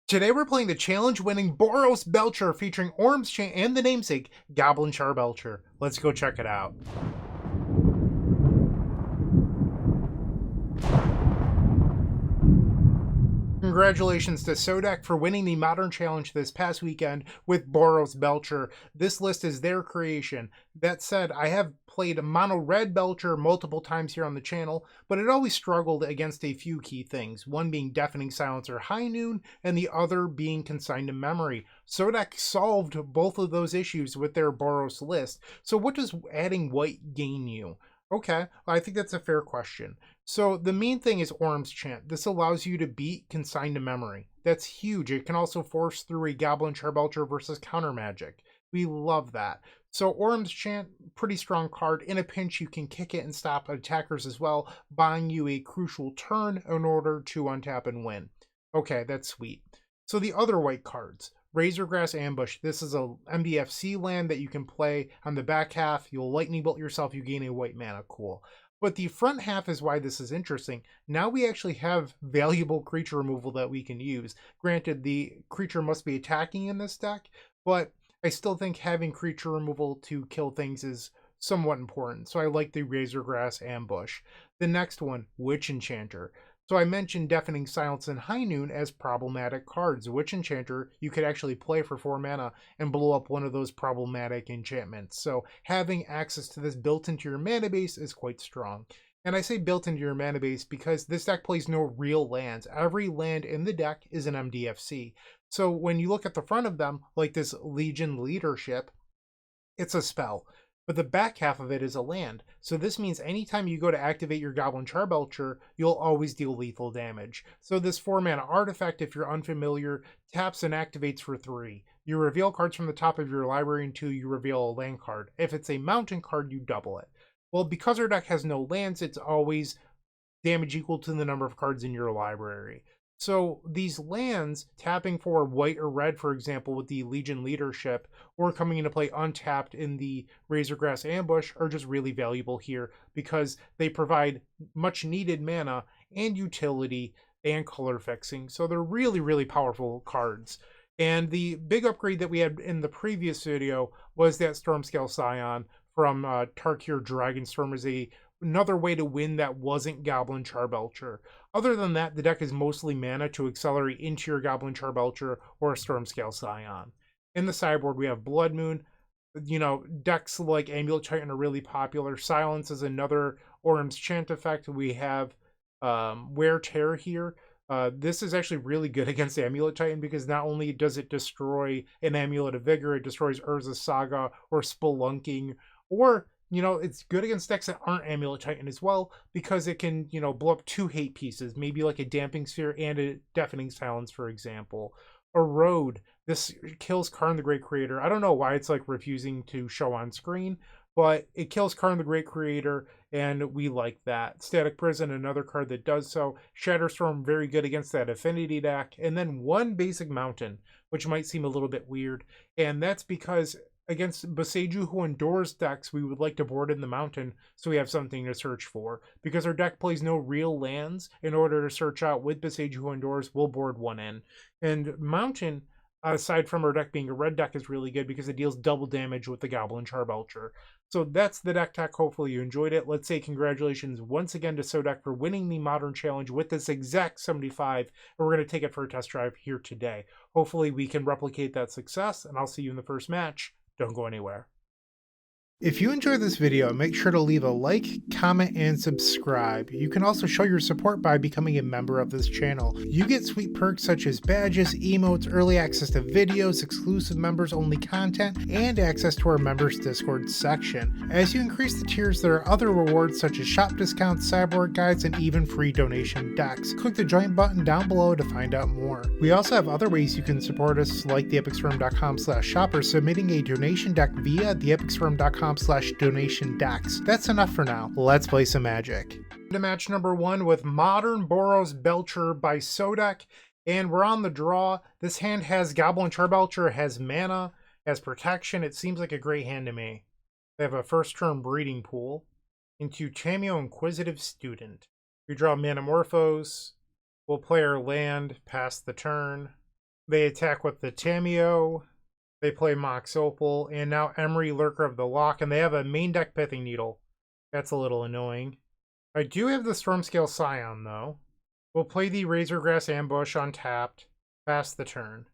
Today we're playing the challenge-winning Boros Belcher featuring Chant and the namesake Goblin Charbelcher. Let's go check it out. Congratulations to Sodek for winning the Modern Challenge this past weekend with Boros Belcher. This list is their creation. That said, I have played Mono-Red Belcher multiple times here on the channel, but it always struggled against a few key things, one being Deafening Silence or High Noon, and the other being Consigned to Memory. Sodek solved both of those issues with their Boros list, so what does adding white gain you? Okay, I think that's a fair question. So the main thing is Orm's Chant. This allows you to beat Consigned to Memory. That's huge. It can also force through a Goblin Charbelcher versus counter magic. We love that. So Orm's Chant, pretty strong card. In a pinch, you can kick it and stop attackers as well, buying you a crucial turn in order to untap and win. Okay, that's sweet. So the other white cards. Razorgrass Ambush. This is a MDFC land that you can play on the back half. You'll lightning bolt yourself, you gain a white mana. Cool. But the front half is why this is interesting. Now we actually have valuable creature removal that we can use. Granted, the creature must be attacking in this deck, but I still think having creature removal to kill things is somewhat important. So I like the Razorgrass Ambush. The next one, Witch Enchanter. So I mentioned Deafening Silence and High Noon as problematic cards. Witch Enchanter, you could actually play for 4 mana and blow up one of those problematic enchantments. So having access to this built into your mana base is quite strong. And I say built into your mana base because this deck plays no real lands. Every land in the deck is an MDFC. So when you look at the front of them, like this Legion Leadership, it's a spell. But the back half of it is a land. So this means anytime you go to activate your Goblin Charbelcher, you'll always deal lethal damage. So this 4-mana artifact, if you're unfamiliar, taps and activates for 3. You reveal cards from the top of your library until you reveal a land card. If it's a mountain card, you double it. Well, because our deck has no lands, it's always damage equal to the number of cards in your library. So these lands, tapping for white or red, for example, with the Legion Leadership, or coming into play untapped in the Razorgrass Ambush, are just really valuable here because they provide much needed mana and utility and color fixing. So they're really, really powerful cards. And the big upgrade that we had in the previous video was that Stormscale Scion from Tarkir Dragonstorm is another way to win that wasn't Goblin Charbelcher. Other than that, the deck is mostly mana to accelerate into your Goblin Charbelcher or Stormscale Scion. In the sideboard, we have Blood Moon. You know, decks like Amulet Titan are really popular. Silence is another Orm's Chant effect. We have Wear Tear here. This is actually really good against the Amulet Titan because not only does it destroy an Amulet of Vigor, it destroys Urza's Saga or Spelunking, or it's good against decks that aren't Amulet Titan as well because it can, blow up 2 hate pieces, maybe like a Damping Sphere and a Deafening Silence, for example. Erode, this kills Karn the Great Creator. I don't know why it's like refusing to show on screen, but it kills Karn the Great Creator, and we like that. Static Prison, another card that does so. Shatterstorm, very good against that Affinity deck. And then one basic Mountain, which might seem a little bit weird, and that's because against Boseiju who endures decks, we would like to board in the Mountain so we have something to search for. Because our deck plays no real lands, in order to search out with Boseiju who endures, we'll board one in. And Mountain, aside from our deck being a red deck, is really good because it deals double damage with the Goblin Charbelcher. So that's the deck tech. Hopefully you enjoyed it. Let's say congratulations once again to Sodek for winning the Modern Challenge with this exact 75. And we're going to take it for a test drive here today. Hopefully we can replicate that success, and I'll see you in the first match. Don't go anywhere. If you enjoyed this video, make sure to leave a like, comment, and subscribe. You can also show your support by becoming a member of this channel. You get sweet perks such as badges, emotes, early access to videos, exclusive members-only content, and access to our members Discord section. As you increase the tiers, there are other rewards such as shop discounts, sideboard guides, and even free donation decks. Click the join button down below to find out more. We also have other ways you can support us, like theepicstorm.com/shop or submitting a donation deck via theepicstorm.com/donation decks. That's enough for now. Let's play some Magic. To match number 1 with Modern Boros Belcher by Sodek, and we're on the draw. This hand has Goblin Charbelcher, has mana, has protection. It seems like a great hand to me. They have a first turn breeding pool into Tamio Inquisitive Student. We draw Manamorphose. We'll play our land, pass the turn. They attack with the Tamiyo. They play Mox Opal, and now Emery, Lurker of the Loch, and they have a main deck Pithing Needle. That's a little annoying. I do have the Stormscale Scion, though. We'll play the Razorgrass Ambush untapped, pass the turn.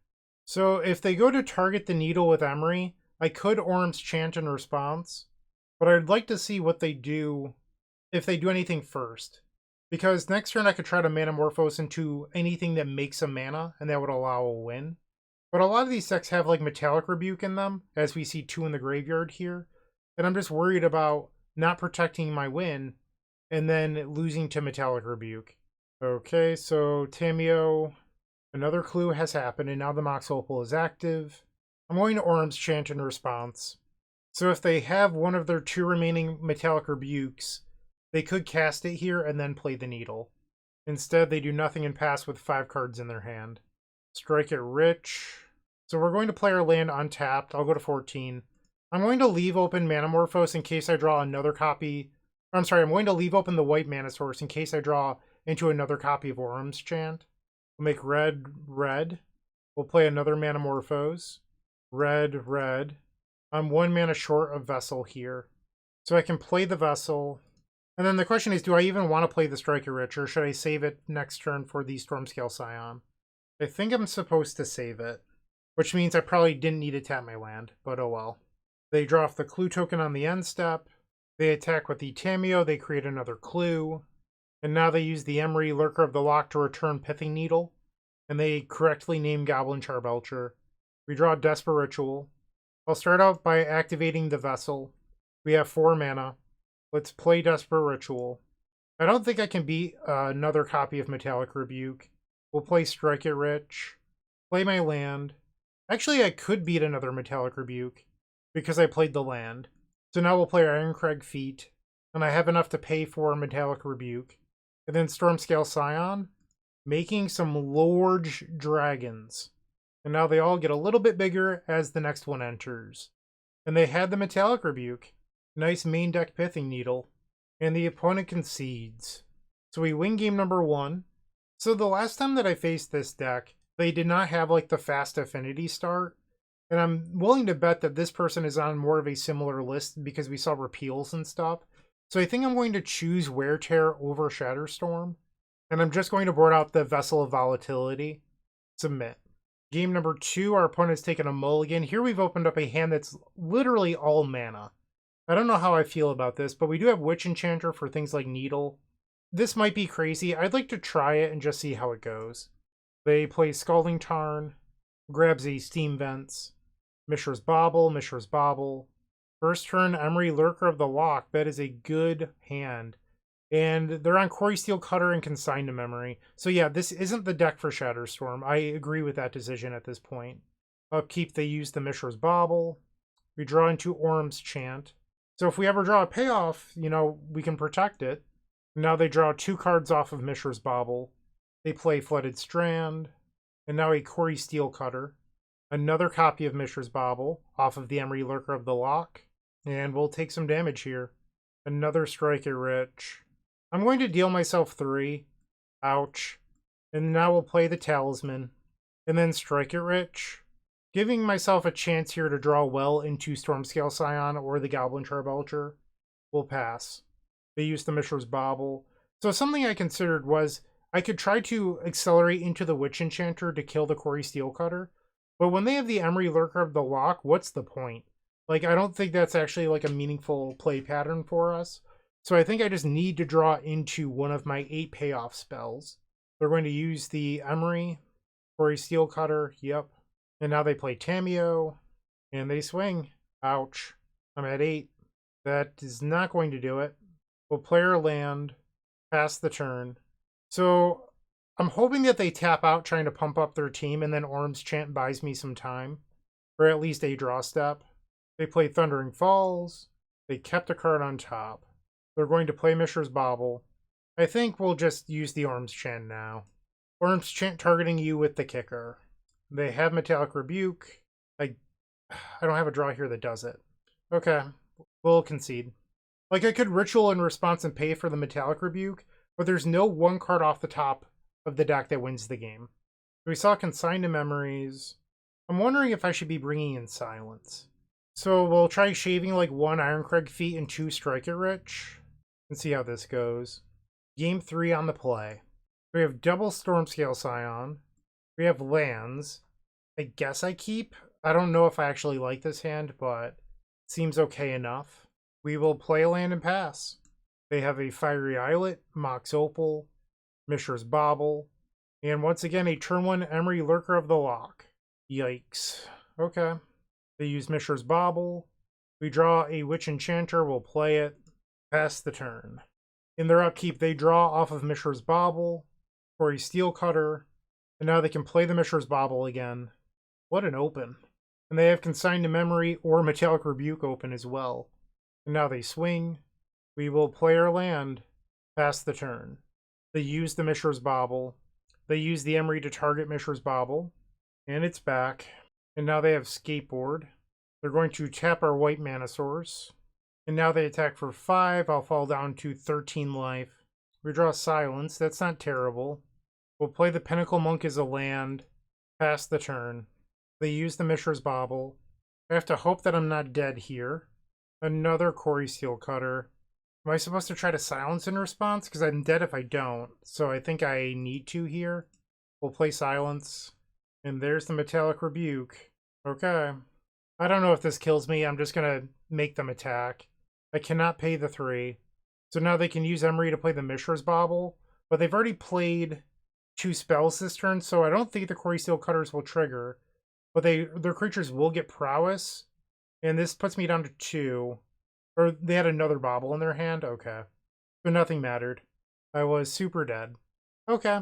So if they go to target the Needle with Emery, I could Orm's Chant in response, but I'd like to see what they do if they do anything first. Because next turn I could try to Manamorphose into anything that makes a mana, and that would allow a win. But a lot of these decks have like Metallic Rebuke in them, as we see 2 in the graveyard here. And I'm just worried about not protecting my win and then losing to Metallic Rebuke. Okay, so Tamiyo, another clue has happened, and now the Mox Opal is active. I'm going to Orm's Chant in response. So if they have one of their 2 remaining Metallic Rebukes, they could cast it here and then play the Needle. Instead, they do nothing and pass with 5 cards in their hand. Strike it rich. So we're going to play our land untapped. I'll go to 14. I'm going to leave open Manamorphose in case I draw another copy. I'm sorry, I'm going to leave open the white mana source in case I draw into another copy of Orm's Chant. We'll make red, red. We'll play another Manamorphose. Red, red. I'm 1 mana short of Vessel here. So I can play the Vessel. And then the question is, do I even want to play the Strike It Rich, or should I save it next turn for the Stormscale Scion? I think I'm supposed to save it, which means I probably didn't need to tap my land, but oh well. They draw off the clue token on the end step. They attack with the Tamiyo, they create another clue. And now they use the Emery, Lurker of the Loch to return Pithing Needle. And they correctly name Goblin Charbelcher. We draw Desperate Ritual. I'll start out by activating the Vessel. We have 4 mana. Let's play Desperate Ritual. I don't think I can beat another copy of Metallic Rebuke. We'll play Strike It Rich. Play my land. Actually, I could beat another Metallic Rebuke because I played the land. So now we'll play our Ironcrag Feat, and I have enough to pay for Metallic Rebuke. And then Stormscale Scion, making some large dragons. And now they all get a little bit bigger as the next one enters. And they had the Metallic Rebuke. Nice main deck Pithing Needle. And the opponent concedes. So we win game number 1. So the last time that I faced this deck, they did not have like the fast affinity start. And I'm willing to bet that this person is on more of a similar list because we saw repeals and stuff. So I think I'm going to choose Wear Tear over Shatterstorm. And I'm just going to board out the Vessel of Volatility. Submit. Game number 2, our opponent's taken a mulligan. Here we've opened up a hand that's literally all mana. I don't know how I feel about this, but we do have Witch Enchanter for things like Needle. This might be crazy. I'd like to try it and just see how it goes. They play Scalding Tarn, grabs a Steam Vents, Mishra's Bauble. First turn, Emery, Lurker of the Loch. That is a good hand. And they're on Quarry Steel Cutter and Consign to Memory. So yeah, this isn't the deck for Shatterstorm. I agree with that decision at this point. Upkeep, they use the Mishra's Bauble. We draw into Orm's Chant. So if we ever draw a payoff, you know, we can protect it. Now they draw 2 cards off of Mishra's Bauble. They play Flooded Strand. And now a Quarry Steel Cutter. Another copy of Mishra's Bauble off of the Emery, Lurker of the Loch. And we'll take some damage here. Another Strike It Rich. I'm going to deal myself 3. Ouch. And now we'll play the Talisman. And then Strike It Rich. Giving myself a chance here to draw well into Stormscale Scion or the Goblin Charbelcher. We'll pass. They use the Mishra's Bauble. So something I considered was I could try to accelerate into the Witch Enchanter to kill the Quarry Steel Cutter. But when they have the Emery, Lurker of the Loch, what's the point? Like, I don't think that's actually like a meaningful play pattern for us. So I think I just need to draw into one of my 8 payoff spells. They're going to use the Emery, Quarry Steel Cutter, yep. And now they play Tamiyo, and they swing. Ouch. I'm at 8. That is not going to do it. We'll play our land, pass the turn. So I'm hoping that they tap out trying to pump up their team, and then Orm's Chant buys me some time, or at least a draw step. They play Thundering Falls. They kept a card on top. They're going to play Mishra's Bauble. I think we'll just use the Orm's Chant now. Orm's Chant targeting you with the kicker. They have Metallic Rebuke. I don't have a draw here that does it. Okay, we'll concede. Like, I could Ritual in response and pay for the Metallic Rebuke, but there's no 1 card off the top of the deck that wins the game. We saw Consign to Memories. I'm wondering if I should be bringing in Silence. So we'll try shaving like 1 Ironcrag Feat and 2 Strike It Rich. And see how this goes. Game 3 on the play. We have double Stormscale Scion. We have lands. I guess I keep. I don't know if I actually like this hand, but it seems okay enough. We will play a land and pass. They have a Fiery Islet, Mox Opal, Mishra's Bauble, and once again a turn 1 Emery Lurker of the Loch. Yikes. Okay. They use Mishra's Bauble. We draw a Witch Enchanter, we'll play it. Pass the turn. In their upkeep, they draw off of Mishra's Bauble for a Steel Cutter, and now they can play the Mishra's Bauble again. What an open. And they have Consigned to Memory or Metallic Rebuke open as well. And now they swing. We will play our land. Pass the turn. They use the Mishra's Bauble. They use the Emery to target Mishra's Bauble. And it's back. And now they have Skateboard. They're going to tap our white mana source. And now they attack for 5. I'll fall down to 13 life. We draw Silence. That's not terrible. We'll play the Pinnacle Monk as a land. Pass the turn. They use the Mishra's Bauble. I have to hope that I'm not dead here. Another Quarry Steel Cutter. Am I supposed to try to silence in response? Because I'm dead if I don't. So I think I need to here. We'll play Silence. And there's the Metallic Rebuke. Okay. I don't know if this kills me. I'm just going to make them attack. I cannot pay the 3. So now they can use Emery to play the Mishra's Bauble. But they've already played 2 spells this turn, so I don't think the Quarry Steel Cutters will trigger. But their creatures will get Prowess. And this puts me down to 2. Or they had another Bauble in their hand? Okay. So nothing mattered. I was super dead. Okay.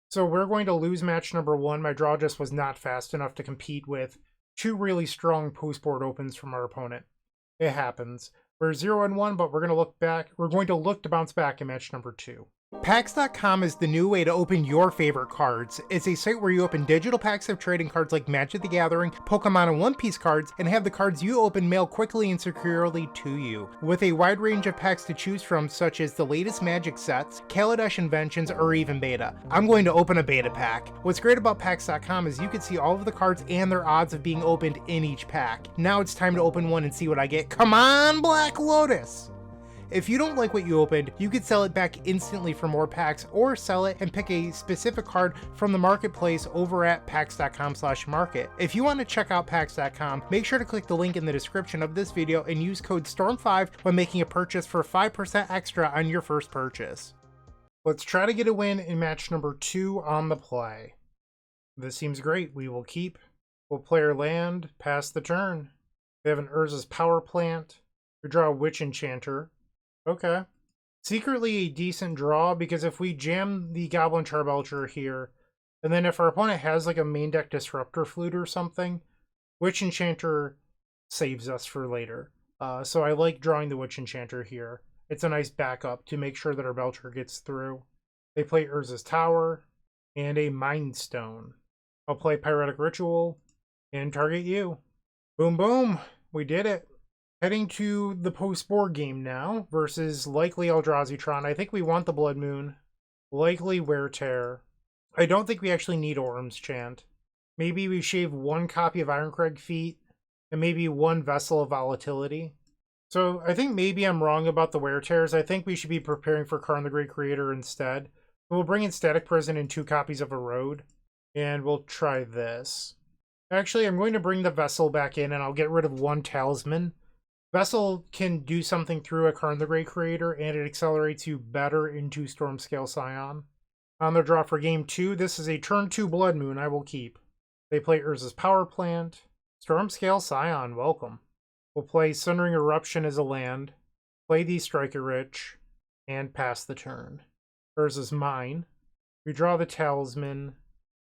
So we're going to lose match number 1. My draw just was not fast enough to compete with 2 really strong post-board opens from our opponent. It happens. We're 0-1, but we're going to look back. We're going to look to bounce back in match number 2. Packs.com is the new way to open your favorite cards. It's a site where you open digital packs of trading cards like Magic the Gathering, Pokemon, and One Piece cards, and have the cards you open mailed quickly and securely to you. With a wide range of packs to choose from, such as the latest Magic sets, Kaladesh Inventions, or even Beta. I'm going to open a Beta pack. What's great about Packs.com is you can see all of the cards and their odds of being opened in each pack. Now it's time to open one and see what I get. Come on, Black Lotus! If you don't like what you opened, you could sell it back instantly for more packs, or sell it and pick a specific card from the marketplace over at packs.com/market. If you want to check out packs.com, make sure to click the link in the description of this video and use code STORM5 when making a purchase for 5% extra on your first purchase. Let's try to get a win in match number 2 on the play. This seems great. We will keep. We'll play our land, pass the turn. They have an Urza's Power Plant. We draw a Witch Enchanter. Okay. Secretly a decent draw, because if we jam the Goblin Charbelcher here, and then if our opponent has like a main deck Disruptor Flute or something, Witch Enchanter saves us for later. So I like drawing the Witch Enchanter here. It's a nice backup to make sure that our Belcher gets through. They play Urza's Tower and a Mind Stone. I'll play Pyretic Ritual and target you. Boom, boom. We did it. Heading to the post-board game now versus likely Eldrazi Tron. I think we want the Blood Moon. Likely Wear Tear. I don't think we actually need Orm's Chant. Maybe we shave 1 copy of Ironcrag Feat and maybe 1 Vessel of Volatility. So I think maybe I'm wrong about the Wear Tears. I think we should be preparing for Karn the Great Creator instead. We'll bring in Static Prison and 2 copies of Erode. And we'll try this. Actually, I'm going to bring the Vessel back in and I'll get rid of 1 Talisman. Vessel can do something through a Karn the Great Creator, and it accelerates you better into Stormscale Scion. On their draw for game 2, this is a turn 2 Blood Moon I will keep. They play Urza's Power Plant. Stormscale Scion, welcome. We'll play Sundering Eruption as a land, play the Striker Rich, and pass the turn. Urza's mine. We draw the Talisman.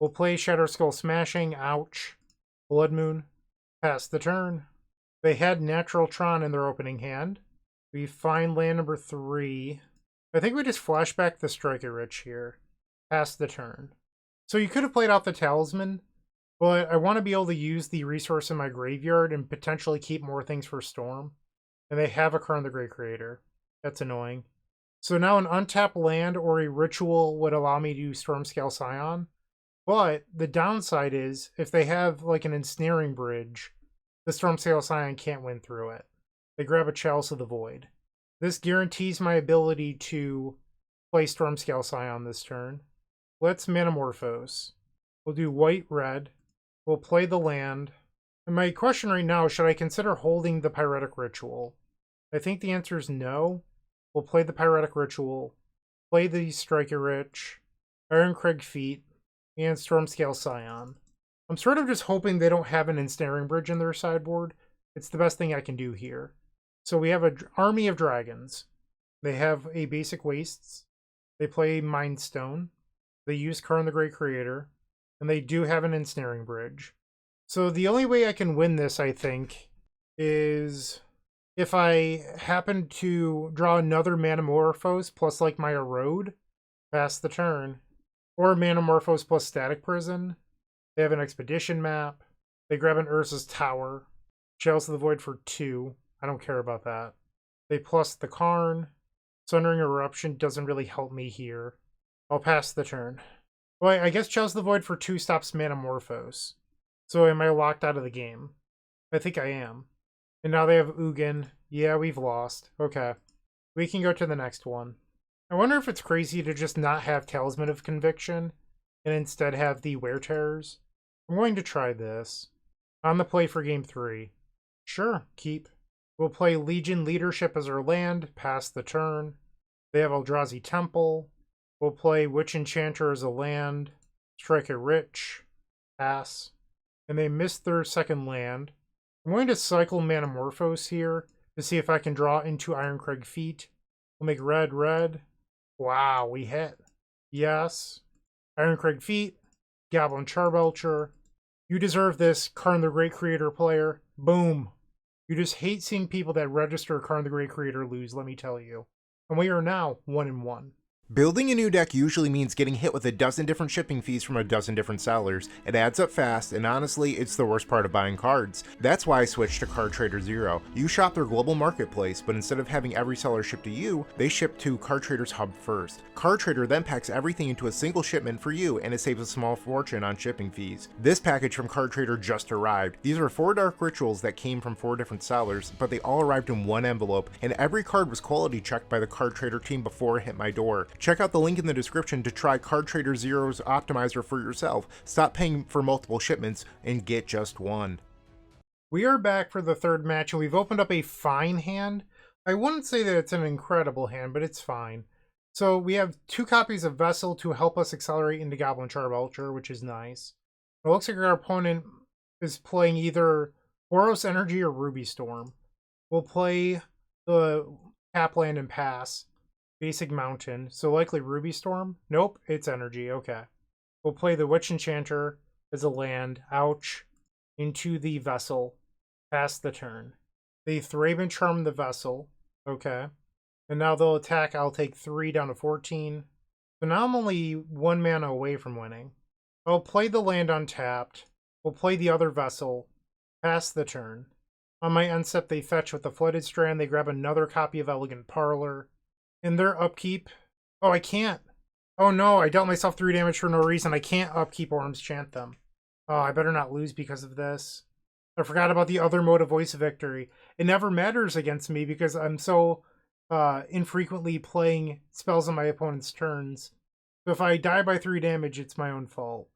We'll play Shadow Skull Smashing, ouch. Blood Moon, pass the turn. They had Natural Tron in their opening hand. We find land number 3. I think we just flashback the Striker Rich here. Pass the turn. So you could have played out the Talisman, but I want to be able to use the resource in my graveyard and potentially keep more things for Storm. And they have a Karn the Great Creator. That's annoying. So now an untapped land or a ritual would allow me to use Stormscale Scion. But the downside is, if they have like an ensnaring bridge, the Stormscale Scion can't win through it. They grab a Chalice of the Void. This guarantees my ability to play Stormscale Scion this turn. Let's Manamorphose. We'll do white-red. We'll play the land. And my question right now, should I consider holding the Pyretic Ritual? I think the answer is no. We'll play the Pyretic Ritual, play the Striker Rich, Ironcrag Feet, and Stormscale Scion. I'm sort of just hoping they don't have an Ensnaring Bridge in their sideboard. It's the best thing I can do here. So we have an army of dragons. They have a basic wastes. They play Mind Stone. They use Karn the Great Creator. And they do have an Ensnaring Bridge. So the only way I can win this, I think, is if I happen to draw another Manamorphose plus like my Erode, pass the turn. Or Manamorphose plus Static Prison. They have an Expedition map. They grab an Urza's Tower. Chalice of the Void for 2. I don't care about that. They plus the Karn. Sundering Eruption doesn't really help me here. I'll pass the turn. Well, I guess Chalice of the Void for 2 stops Manamorphose. So am I locked out of the game? I think I am. And now they have Ugin. Yeah, we've lost. Okay. We can go to the next one. I wonder if it's crazy to just not have Talisman of Conviction and instead have the Wear Terrors. I'm going to try this. On the play for game 3. Sure, keep. We'll play Legion Leadership as our land, pass the turn. They have Eldrazi Temple. We'll play Witch Enchanter as a land, strike a Rich, pass. And they missed their second land. I'm going to cycle Manamorphose here to see if I can draw into Ironcrag Feet. We'll make red, red. Wow, we hit. Yes. Ironcrag Feet, Goblin Charbelcher. You deserve this, Karn the Great Creator player. Boom. You just hate seeing people that register Karn the Great Creator lose, let me tell you. And we are now 1-1. Building a new deck usually means getting hit with a dozen different shipping fees from a dozen different sellers. It adds up fast, and honestly, it's the worst part of buying cards. That's why I switched to Card Trader Zero. You shop their global marketplace, but instead of having every seller ship to you, they ship to Card Trader's hub first. Card Trader then packs everything into a single shipment for you, and it saves a small fortune on shipping fees. This package from Card Trader just arrived. These are 4 dark rituals that came from 4 different sellers, but they all arrived in one envelope, and every card was quality checked by the Card Trader team before it hit my door. Check out the link in the description to try Card Trader Zero's optimizer for yourself. Stop paying for multiple shipments and get just one. We are back for the third match, and we've opened up a fine hand. I wouldn't say that it's an incredible hand, but it's fine. So we have 2 copies of Vessel to help us accelerate into Goblin Charbelcher, which is nice. It looks like our opponent is playing either Boros Energy or Ruby Storm. We'll play the tap land and pass. Basic Mountain, so likely Ruby Storm? Nope, it's Energy, okay. We'll play the Witch Enchanter as a land, ouch, into the Vessel, pass the turn. They Thraben Charm the Vessel, okay. And now they'll attack, I'll take 3 down to 14. So now I'm only 1 mana away from winning. I'll play the land untapped, we'll play the other Vessel, pass the turn. On my end step, they fetch with the Flooded Strand, they grab another copy of Elegant Parlor. In their upkeep... Oh, I can't. Oh no, I dealt myself 3 damage for no reason. I can't upkeep or enchant them. Oh, I better not lose because of this. I forgot about the other mode of Voice of Victory. It never matters against me because I'm so infrequently playing spells on my opponent's turns. So if I die by 3 damage, it's my own fault.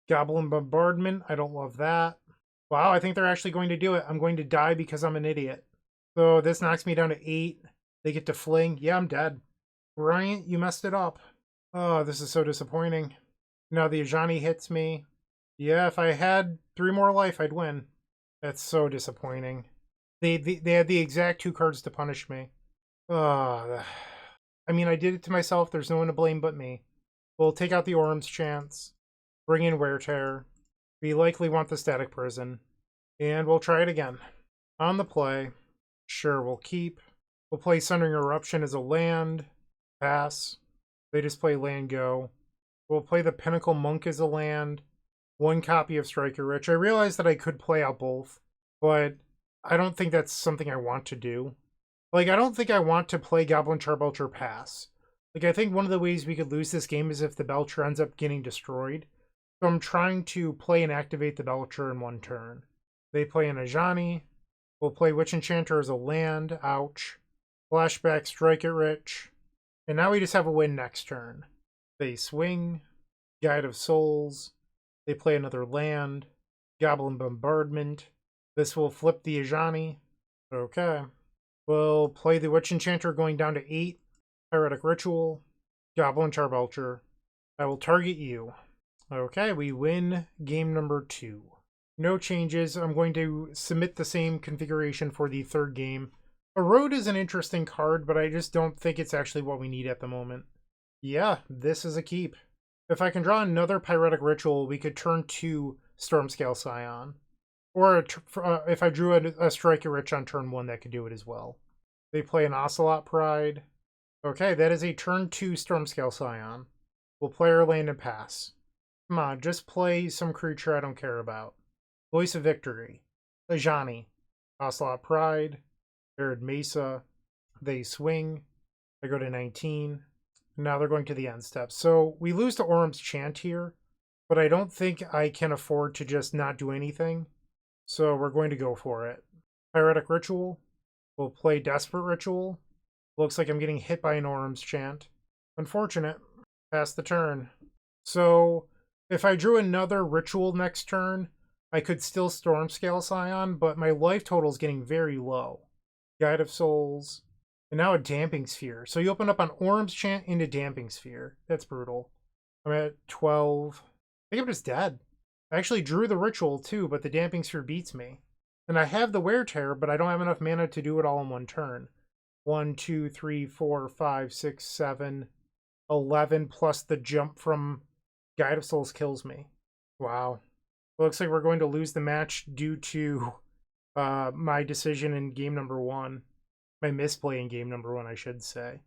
Goblin Bombardment, I don't love that. Wow, I think they're actually going to do it. I'm going to die because I'm an idiot. So this knocks me down to 8. They get to fling. Yeah, I'm dead. Bryant, you messed it up. Oh, this is so disappointing. Now the Ajani hits me. Yeah, if I had 3 more life, I'd win. That's so disappointing. They had the exact 2 cards to punish me. Oh, I mean, I did it to myself. There's no one to blame but me. We'll take out the Orm's Chance. Bring in Wear Terror. We likely want the Static Prison. And we'll try it again. On the play. Sure, we'll keep. We'll play Sundering Eruption as a land. Pass. They just play land go. We'll play the Pinnacle Monk as a land. 1 copy of Striker Rich. I realize that I could play out both, but I don't think that's something I want to do. Like, I don't think I want to play Goblin Charbelcher pass. Like, I think one of the ways we could lose this game is if the Belcher ends up getting destroyed. So I'm trying to play and activate the Belcher in one turn. They play an Ajani. We'll play Witch Enchanter as a land. Ouch. Flashback, Strike It Rich. And now we just have a win next turn. They swing. Guide of Souls. They play another land. Goblin Bombardment. This will flip the Ajani. Okay. We'll play the Witch Enchanter going down to 8. Pyretic Ritual. Goblin Charbelcher. I will target you. Okay, we win game number 2. No changes. I'm going to submit the same configuration for the third game. A Road is an interesting card, but I just don't think it's actually what we need at the moment. Yeah, this is a keep. If I can draw another Pyretic Ritual, we could turn 2 Stormscale Scion. Or if I drew a Strike It Rich on turn 1, that could do it as well. They play an Ocelot Pride. Okay, that is a turn 2 Stormscale Scion. We'll play our land and pass. Come on, just play some creature I don't care about. Voice of Victory. Ajani. Ocelot Pride. Arid Mesa. They swing. I go to 19. Now they're going to the end step. So we lose to Orum's Chant here, but I don't think I can afford to just not do anything. So we're going to go for it. Pyretic Ritual. We'll play Desperate Ritual. Looks like I'm getting hit by an Orum's Chant. Unfortunate. Pass the turn. So if I drew another Ritual next turn, I could still Stormscale Scion, but my life total is getting very low. Guide of Souls. And now a Damping Sphere. So you open up on Orum's Chant into Damping Sphere. That's brutal. I'm at 12. I think I'm just dead. I actually drew the Ritual too, but the Damping Sphere beats me. And I have the Wear Tear, but I don't have enough mana to do it all in one turn. 1, 2, 3, 4, 5, 6, 7, 11, plus the jump from Guide of Souls kills me. Wow. Looks like we're going to lose the match due to my decision in game number 1. My misplay in game number 1, I should say.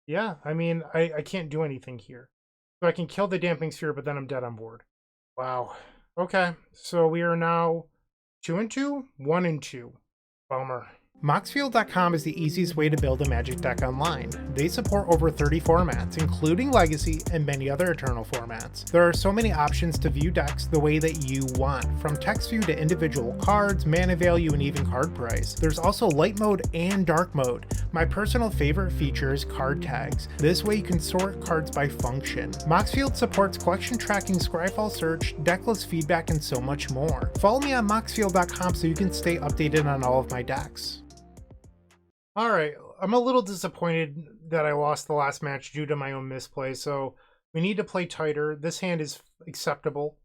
Yeah, I mean, I can't do anything here. So I can kill the Damping Sphere, but then I'm dead on board. Wow. Okay, so we are now 2-2, 1-2. Bummer. Moxfield.com is the easiest way to build a Magic deck online. They support over 30 formats, including Legacy and many other Eternal formats. There are so many options to view decks the way that you want, from text view to individual cards, mana value, and even card price. There's also light mode and dark mode. My personal favorite feature is card tags. This way you can sort cards by function. Moxfield supports collection tracking, Scryfall search, decklist feedback, and so much more. Follow me on Moxfield.com so you can stay updated on all of my decks. Alright, I'm a little disappointed that I lost the last match due to my own misplay, so we need to play tighter. This hand is acceptable.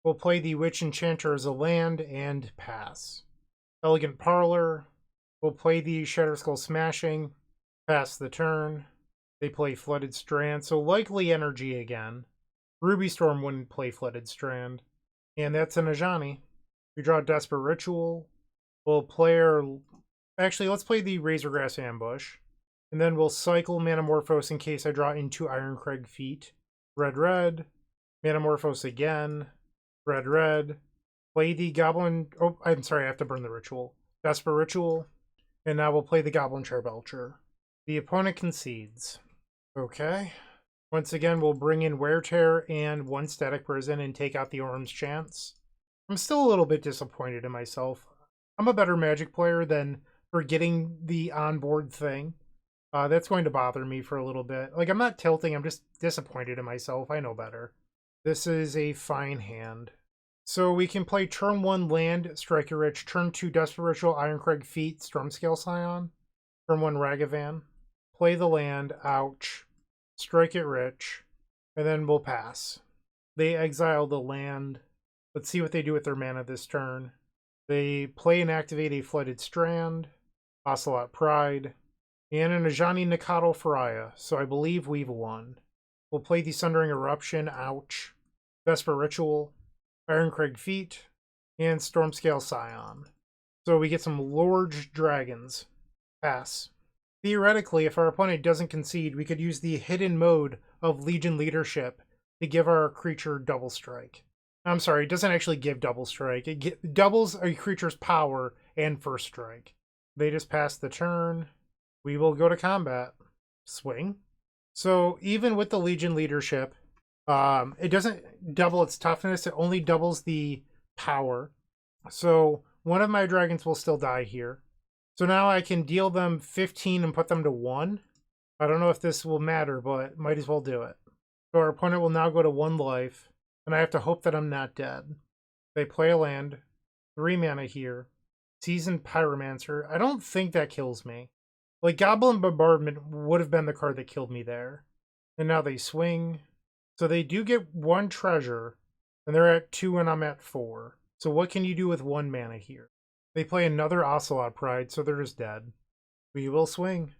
We'll play the Witch Enchanter as a land and pass. Elegant Parlor. We'll play the Shatterskull Smashing. Pass the turn. They play Flooded Strand, so likely Energy again. Ruby Storm wouldn't play Flooded Strand. And that's an Ajani. We draw Desperate Ritual. We'll play our... Actually, let's play the Razorgrass Ambush. And then we'll cycle Manamorphose in case I draw into Ironcrag Feet. Red. Manamorphose again. Red. Play the Goblin... Oh, I'm sorry, I have to burn the Ritual. Desperate Ritual. And now we'll play the Goblin Charbelcher. The opponent concedes. Okay. Once again, we'll bring in Wear Tear and 1 Static Prison and take out the Orum's Chance. I'm still a little bit disappointed in myself. I'm a better Magic player than forgetting the onboard thing. That's going to bother me for a little bit. Like, I'm not tilting, I'm just disappointed in myself. I know better. This is a fine hand. So we can play turn 1 land, Strike It Rich, turn 2 Desperate Ritual, Ironcrag Feet, Stormscale Scion, turn 1 Ragavan, play the land, ouch, Strike It Rich, and then we'll pass. They exile the land. Let's see what they do with their mana this turn. They play and activate a Flooded Strand, Ocelot Pride, and an Ajani Nikado Faraya, so I believe we've won. We'll play the Sundering Eruption, ouch, Desperate Ritual, Ironcrag Feet, and Stormscale Scion. So we get some large dragons. Pass. Theoretically, if our opponent doesn't concede, we could use the hidden mode of Legion Leadership to give our creature double strike. I'm sorry, it doesn't actually give double strike. It doubles a creature's power and first strike. They just pass the turn. We will go to combat. Swing. So even with the Legion Leadership, It doesn't double its toughness, it only doubles the power. So one of my dragons will still die here. So now I can deal them 15 and put them to 1. I don't know if this will matter, but might as well do it. So our opponent will now go to 1 life, and I have to hope that I'm not dead. They play a land, 3 mana here. Seasoned Pyromancer. I don't think that kills me. Like, Goblin Bombardment would have been the card that killed me there. And now they swing. So they do get 1 treasure, and they're at 2 and I'm at 4. So what can you do with 1 mana here? They play another Ocelot Pride, so they're just dead. We will swing.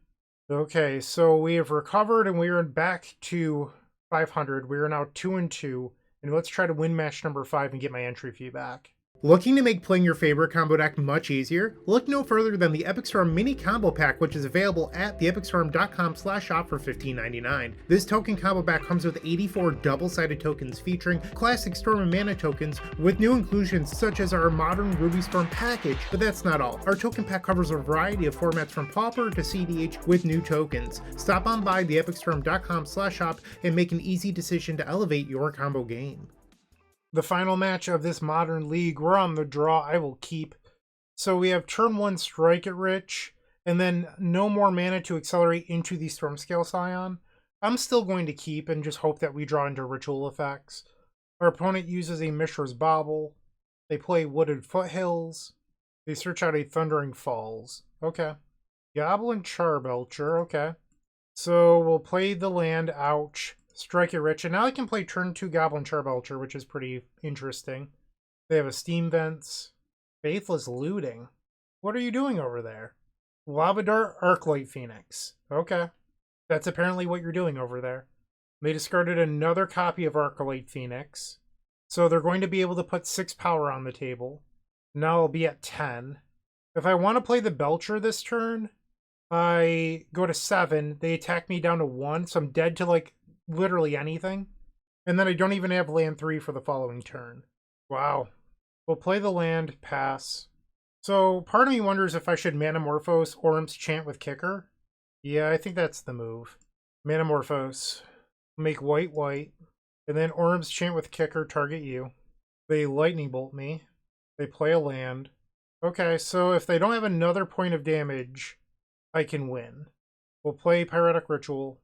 Okay, so we have recovered and we are back to 500. We are now 2-2, and let's try to win match number 5 and get my entry fee back. Looking to make playing your favorite combo deck much easier? Look no further than the Epic Storm Mini Combo Pack, which is available at theepicstorm.com/shop for $15.99. This token combo pack comes with 84 double-sided tokens featuring classic Storm and Mana tokens with new inclusions such as our modern Ruby Storm package, but that's not all. Our token pack covers a variety of formats from Pauper to CDH with new tokens. Stop on by theepicstorm.com/shop and make an easy decision to elevate your combo game. The final match of this modern league, we're on the draw. I will keep. So we have turn 1 Strike It Rich, and then no more mana to accelerate into the Stormscale Scion. I'm still going to keep and just hope that we draw into ritual effects. Our opponent uses a Mishra's Bauble. They play Wooded Foothills. They search out a Thundering Falls. Okay. Goblin Charbelcher. Okay. So we'll play the land. Ouch. Strike It Rich, and now I can play turn 2 Goblin Charbelcher, which is pretty interesting. They have a Steam Vents. Faithless Looting. What are you doing over there? Lavadar Arclight Phoenix. Okay. That's apparently what you're doing over there. They discarded another copy of Arclight Phoenix. So they're going to be able to put 6 power on the table. Now I'll be at 10. If I want to play the Belcher this turn, I go to 7. They attack me down to 1, so I'm dead to, like, literally anything. And then I don't even have land 3 for the following turn. Wow. We'll play the land, pass. So part of me wonders if I should Manamorphose Orm's Chant with Kicker. Yeah, I think that's the move. Manamorphose. Make white, and then Orm's Chant with Kicker, target you. They Lightning Bolt me. They play a land. Okay, so if they don't have another point of damage, I can win. We'll play Pyretic Ritual.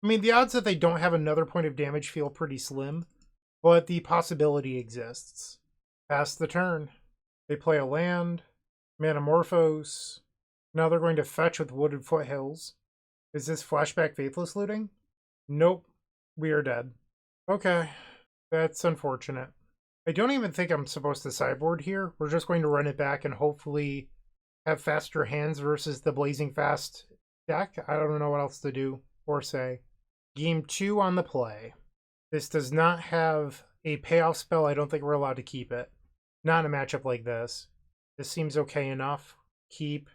I mean, the odds that they don't have another point of damage feel pretty slim, but the possibility exists. Pass the turn. They play a land. Manamorphose. Now they're going to fetch with Wooded Foothills. Is this Flashback Faithless Looting? Nope. We are dead. Okay. That's unfortunate. I don't even think I'm supposed to sideboard here. We're just going to run it back and hopefully have faster hands versus the Blazing Fast deck. I don't know what else to do or say. Game 2 on the play. This does not have a payoff spell. I don't think we're allowed to keep it. Not in a matchup like this. This seems okay enough. Keep.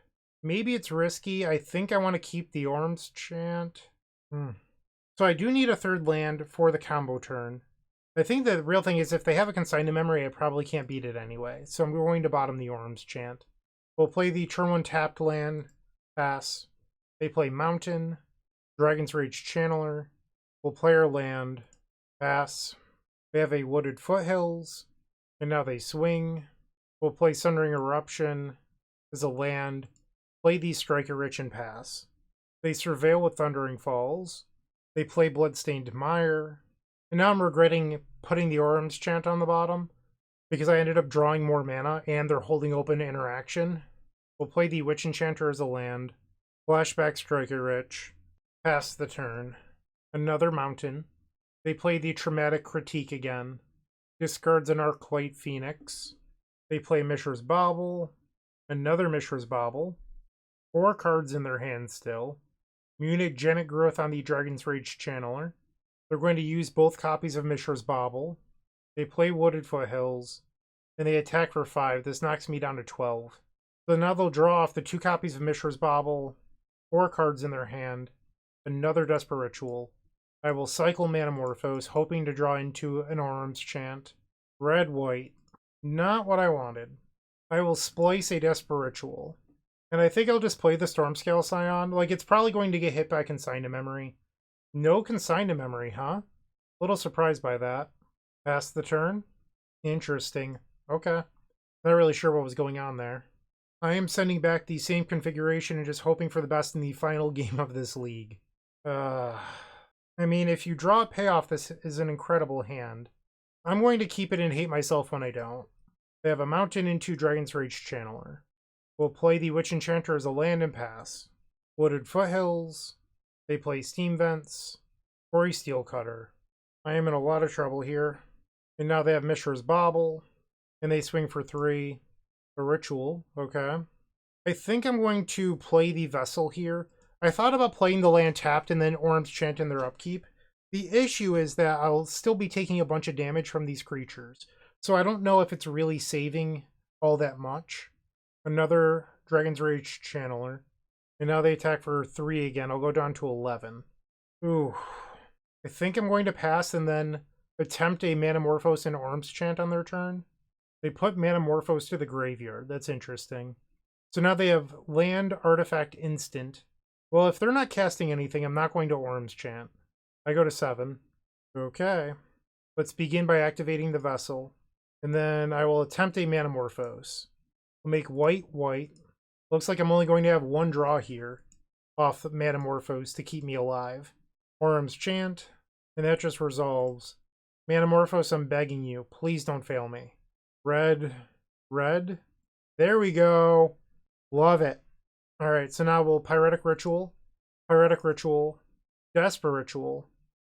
Maybe it's risky. I think I want to keep the Orm's Chant. So I do need a 3rd land for the combo turn. I think the real thing is if they have a Consign to Memory, I probably can't beat it anyway. So I'm going to bottom the Orm's Chant. We'll play the turn 1 tapped land. Pass. They play Mountain. Dragon's Rage Channeler. We'll play our land. Pass. They have a Wooded Foothills. And now they swing. We'll play Sundering Eruption as a land. Play the Strike It Rich and pass. They Surveil with Thundering Falls. They play Bloodstained Mire. And now I'm regretting putting the Orm's Chant on the bottom because I ended up drawing more mana and they're holding open interaction. We'll play the Witch Enchanter as a land. Flashback Strike It Rich. Pass the turn. Another Mountain. They play the Traumatic Critique again. Discards an Arclight Phoenix. They play Mishra's Bauble. Another Mishra's Bauble. 4 cards in their hand still. Mutagenic Growth on the Dragon's Rage Channeler. They're going to use both copies of Mishra's Bauble. They play Wooded Foothills. And they attack for 5. This knocks me down to 12. So now they'll draw off the 2 copies of Mishra's Bauble. 4 cards in their hand. Another Desperate Ritual. I will cycle Manamorphose, hoping to draw into an Orm's Chant. Red, white. Not what I wanted. I will splice a Desperate Ritual. And I think I'll just play the Stormscale Scion. Like, it's probably going to get hit by Consign to Memory. No Consign to Memory, huh? little surprised by that. Pass the turn. Interesting. Okay. Not really sure what was going on there. I am sending back the same configuration and just hoping for the best in the final game of this league. I mean, if you draw a payoff, this is an incredible hand. I'm going to keep it and hate myself when I don't. They have a mountain and 2 Dragon's Rage Channeler. We'll play the Witch Enchanter as a land and pass. Wooded Foothills. They play Steam Vents. Quarry Steelcutter. I am in a lot of trouble here. And now they have Mishra's Bauble. And they swing for 3. A Ritual. Okay. I think I'm going to play the Vessel here. I thought about playing the land tapped and then Orm's Chant in their upkeep. The issue is that I'll still be taking a bunch of damage from these creatures. So I don't know if it's really saving all that much. Another Dragon's Rage Channeler. And now they attack for 3 again. I'll go down to 11. Ooh. I think I'm going to pass and then attempt a Manamorphose and Orm's Chant on their turn. They put Manamorphose to the graveyard. That's interesting. So now they have land, artifact, instant. Well, if they're not casting anything, I'm not going to Orm's Chant. I go to 7. Okay. Let's begin by activating the Vessel. And then I will attempt a Manamorphose. We'll make white, white. Looks like I'm only going to have 1 draw here off the Manamorphose to keep me alive. Orm's Chant. And that just resolves. Manamorphose, I'm begging you. Please don't fail me. Red. Red. There we go. Love it. Alright, so now we'll Pyretic Ritual. Pyretic Ritual. Desper Ritual.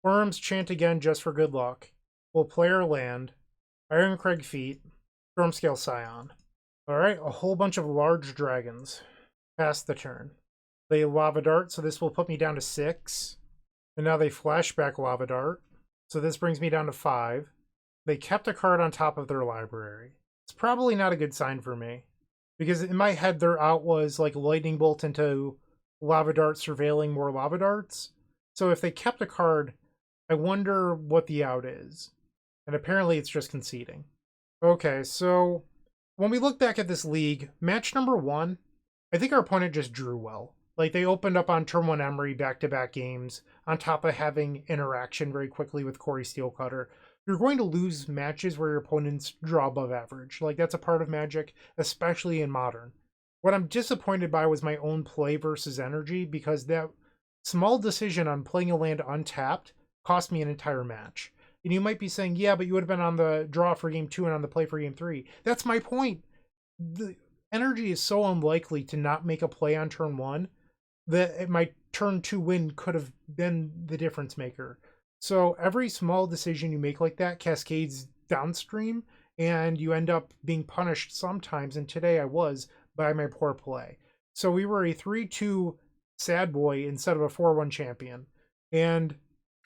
Orm's Chant again just for good luck. We'll play our land. Ironcrag Feet. Stormscale Scion. Alright, a whole bunch of large dragons. Pass the turn. They Lava Dart, so this will put me down to 6. And now they Flashback Lava Dart. So this brings me down to 5. They kept a card on top of their library. It's probably not a good sign for me. Because in my head, their out was like Lightning Bolt into Lava Dart surveilling more Lava Darts. So if they kept a card, I wonder what the out is. And apparently it's just conceding. Okay, so when we look back at this league, match number 1, I think our opponent just drew well. Like, they opened up on turn 1 Emery back-to-back games, on top of having interaction very quickly with Quarry Steelcutter. You're going to lose matches where your opponents draw above average. Like, that's a part of Magic, especially in Modern. What I'm disappointed by was my own play versus energy, because that small decision on playing a land untapped cost me an entire match. And you might be saying, yeah, but you would have been on the draw for game 2 and on the play for game 3. That's my point. The energy is so unlikely to not make a play on turn 1 that my turn 2 win could have been the difference maker. So every small decision you make like that cascades downstream, and you end up being punished sometimes, and today I was, by my poor play. So we were a 3-2 sad boy instead of a 4-1 champion. And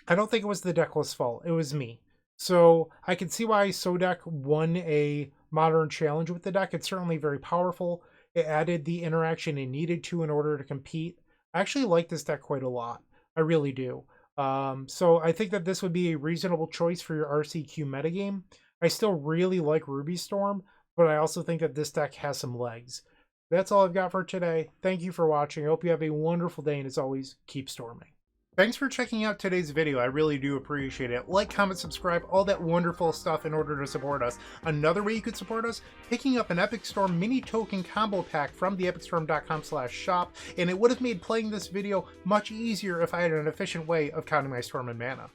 I don't think it was the deckless fault. It was me. So I can see why Sodek won a Modern challenge with the deck. It's certainly very powerful. It added the interaction it needed to in order to compete. I actually like this deck quite a lot. I really do. So I think that this would be a reasonable choice for your RCQ metagame. I still really like Ruby Storm, but I also think that this deck has some legs. That's all I've got for today. Thank you for watching. I hope you have a wonderful day, and as always, keep storming. Thanks for checking out today's video. I really do appreciate it. Like, comment, subscribe, all that wonderful stuff in order to support us. Another way you could support us, picking up an Epic Storm mini token combo pack from the epicstorm.com/shop, and it would have made playing this video much easier if I had an efficient way of counting my storm and mana.